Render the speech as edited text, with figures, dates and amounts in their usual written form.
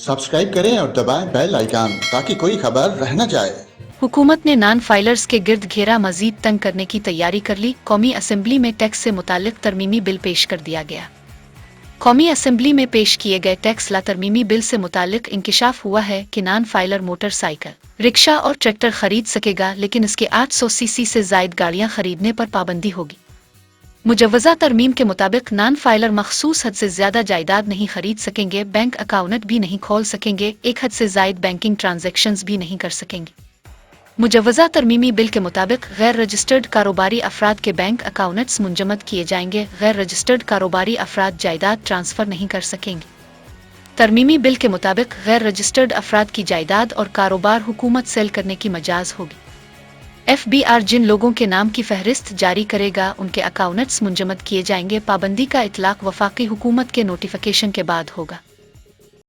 Subscribe करें और दबाएं बेल आइकन ताकि कोई खबर रह न जाए। हुकूमत ने नॉन फाइलर्स के गिर्द घेरा मजीद तंग करने की तैयारी कर ली। कौमी असम्बली में टैक्स से मुतालिक तरमीमी बिल पेश कर दिया गया। कौमी असम्बली में पेश किए गए टैक्स ला तरमीमी बिल से मुतालिक इंकिशाफ हुआ है कि नॉन फाइलर मोटरसाइकिल, रिक्शा और ट्रैक्टर खरीद सकेगा, लेकिन इसके 800 सीसी से जायद गाड़ियां खरीदने पर पाबंदी होगी। मुजव्वजा तरमीम के मुताबिक नॉन फाइलर मखसूस हद से ज्यादा जायदाद नहीं खरीद सकेंगे, बैंक अकाउंट भी नहीं खोल सकेंगे, एक हद से जायद बैंकिंग ट्रांजैक्शंस भी नहीं कर सकेंगे। मुजव्वजा तरमीमी बिल के मुताबिक गैर रजिस्टर्ड कारोबारी अफराद के बैंक अकाउंट्स मुंजमद किए जाएंगे। गैर रजिस्टर्ड कारोबारी अफराद जायदाद ट्रांसफर नहीं कर सकेंगे। तरमीमी बिल के मुताबिक गैर रजिस्टर्ड अफराद की जायदाद और कारोबार हुकूमत सेल करने की मजाज होगी। FBR जिन लोगों के नाम की फहरिस्त जारी करेगा उनके अकाउंट्स मुंजमद किए जाएंगे। पाबंदी का इतलाक वफाकी हुकूमत के नोटिफिकेशन के बाद होगा।